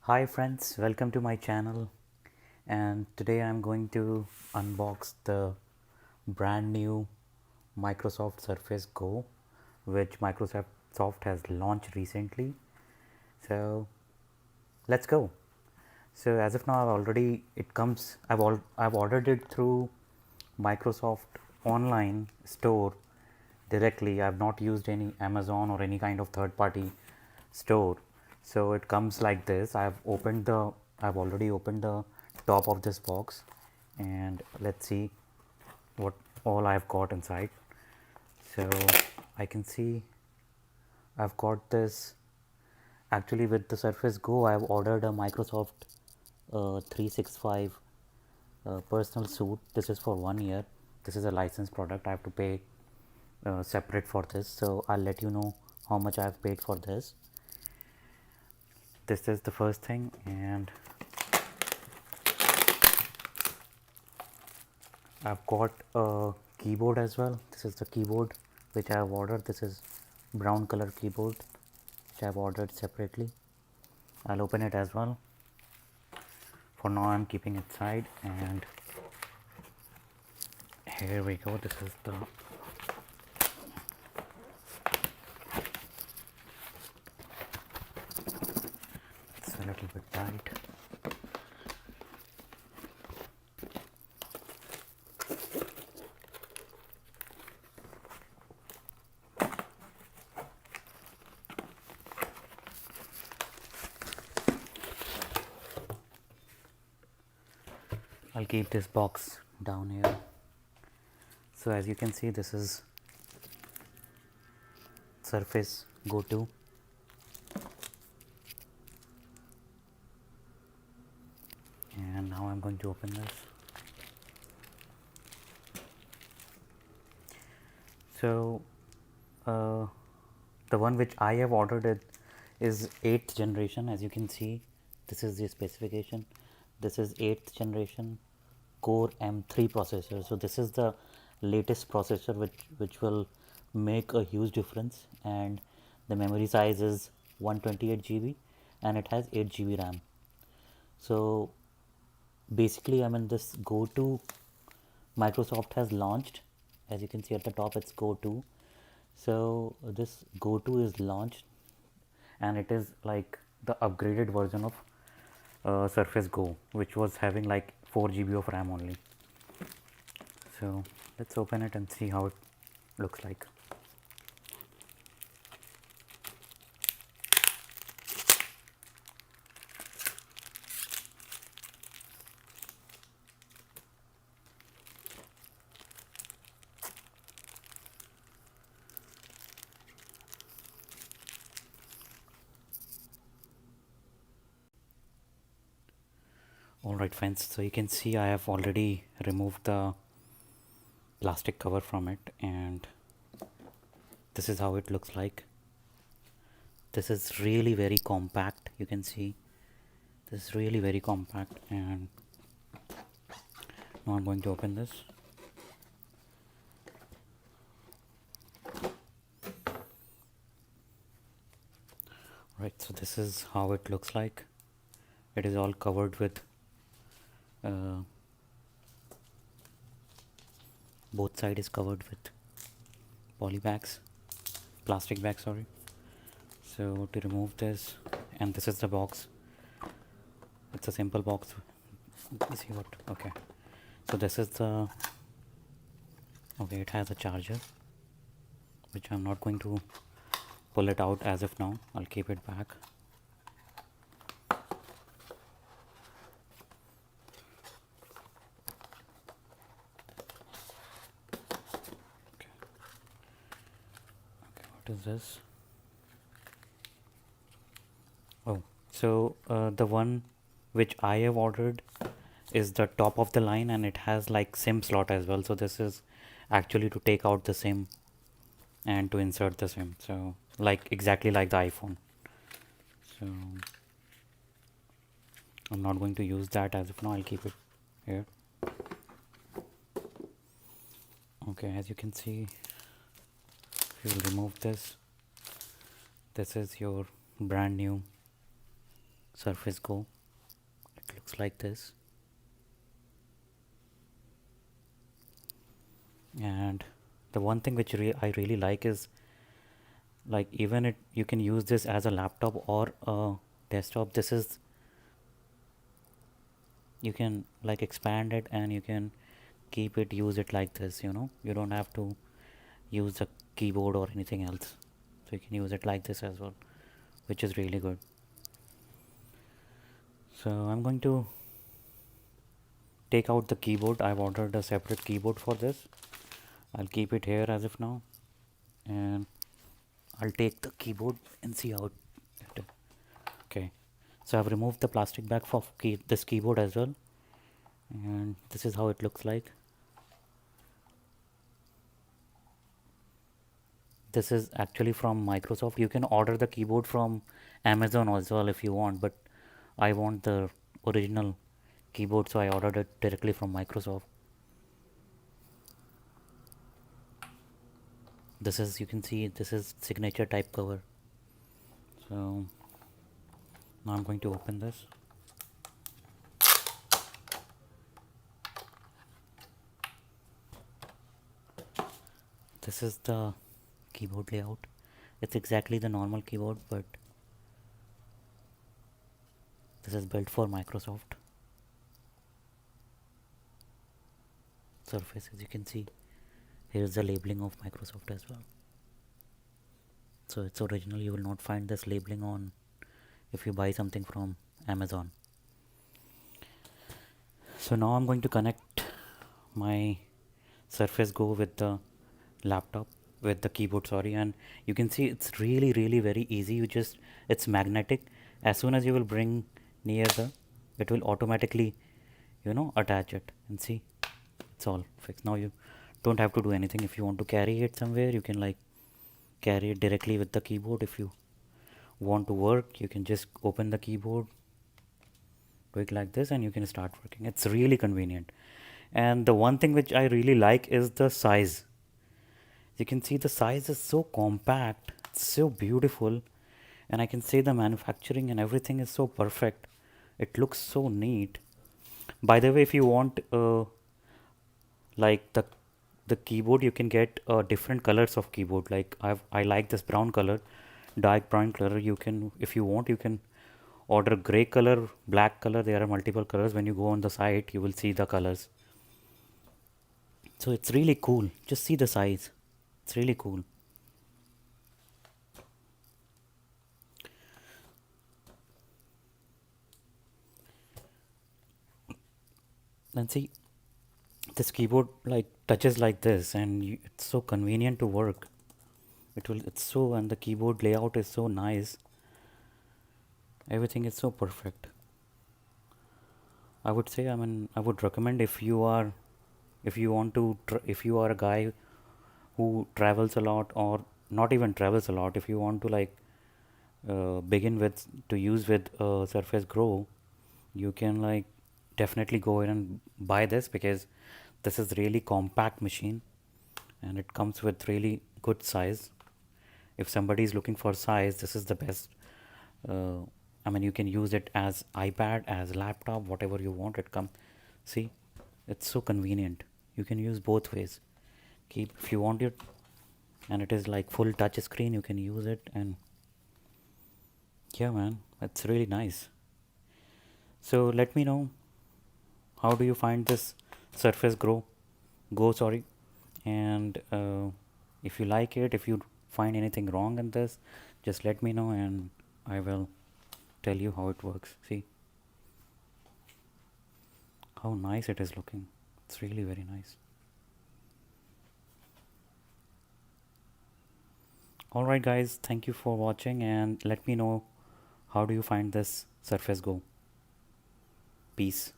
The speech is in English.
Hi friends, welcome to my channel, and today I'm going to unbox the brand new Microsoft Surface Go, which Microsoft has launched recently. So let's go. So as of now, I've ordered it through Microsoft online store directly. I've not used any Amazon or any kind of third party store. So it comes like this. I've already opened the top of this box, and let's see what all I've got inside. So I can see I've got this. Actually, with the Surface Go, I've ordered a Microsoft 365 personal suit. This is for 1 year. This is a licensed product. I have to pay separate for this. So I'll let you know how much I've paid for this. This is the first thing, and I've got a keyboard as well. This is the keyboard which I have ordered. This is brown color keyboard which I have ordered separately. I'll open it as well. For now I'm keeping it side, and here we go. This is it's a little bit tight. I'll keep this box down here. So as you can see, this is Surface Go 2. And now I'm going to open this. So the one which I have ordered it is 8th generation. As you can see, this is the specification. This is 8th generation Core M3 processor. So this is the latest processor which will make a huge difference, and the memory size is 128 GB and it has 8 GB RAM. So basically, I mean, this Go 2 Microsoft has launched. As you can see at the top, it's Go 2. So this Go 2 is launched, and it is like the upgraded version of Surface Go, which was having like 4 GB of RAM only. So let's open it and see how it looks like. Alright friends, so you can see I have already removed the plastic cover from it, and this is how it looks like. This is really very compact. You can see this is really very compact, and now I'm going to open this. Right, so this is how it looks like. It is all covered with both side is covered with poly bags, plastic bags, sorry. So to remove this, and this is the box. It's a simple box. Let's see what. Okay, so this is the. Okay, it has a charger, which I'm not going to pull it out as of now. I'll keep it back. Okay, what is this? Oh, so the one which I have ordered is the top of the line, and it has like SIM slot as well. So this is actually to take out the SIM and to insert the SIM. So like exactly like the iPhone. So I'm not going to use that as of now. I'll keep it here. Okay, as you can see, if you will remove this, this is your brand new Surface Go. It looks like this. And the one thing which I really like is, like, even it you can use this as a laptop or a desktop. This is, you can like expand it and you can keep it, use it like this, you don't have to use a keyboard or anything else, so you can use it like this as well, which is really good. So I'm going to take out the keyboard. I've ordered a separate keyboard for this. I'll keep it here as of now, and I'll take the keyboard and see how it. Okay, so I've removed the plastic bag for this keyboard as well, and this is how it looks like. This is actually from Microsoft. You can order the keyboard from Amazon as well if you want, but I want the original keyboard, so I ordered it directly from Microsoft. This is, you can see, this is signature type cover. So now I'm going to open this. This is the keyboard layout. It's exactly the normal keyboard, but this is built for Microsoft Surface. As you can see, here's the labeling of Microsoft as well. So it's original. You will not find this labeling on if you buy something from Amazon. So now I'm going to connect my Surface Go with the laptop, with the keyboard, sorry, and you can see it's really very easy. It's magnetic. As soon as you will bring near it will automatically attach it, and see, it's all fixed. Now you don't have to do anything. If you want to carry it somewhere, you can like carry it directly with the keyboard. If you want to work, you can just open the keyboard, do it like this, and you can start working. It's really convenient. And the one thing which I really like is the size. You can see the size is so compact, it's so beautiful, and I can say the manufacturing and everything is so perfect. It looks so neat. By the way, if you want like the keyboard, you can get different colors of keyboard. Like I like this brown color, dark brown color. You can, if you want, you can order gray color, black color. There are multiple colors. When you go on the site, you will see the colors. So it's really cool. Just see the size. It's really cool. And see, this keyboard like touches like this, and it's so convenient to work. It's so, and the keyboard layout is so nice. Everything is so perfect. I would say, I mean, I would recommend, if you want to, if you are a guy who travels a lot, or not even travels a lot, if you want to like begin with to use with Surface Grow, you can like definitely go in and buy this, because this is really compact machine and it comes with really good size. If somebody is looking for size, this is the best. uh, I mean, you can use it as iPad, as laptop, whatever you want. It come, see, it's so convenient. You can use both ways. Keep, if you want it, and it is like full touch screen, you can use it. And yeah, man, it's really nice. So let me know, how do you find this Surface Go, sorry, and if you like it, if you find anything wrong in this, just let me know and I will tell you how it works. See how nice it is looking. It's really very nice. Alright guys, thank you for watching, and let me know how do you find this Surface Go. Peace.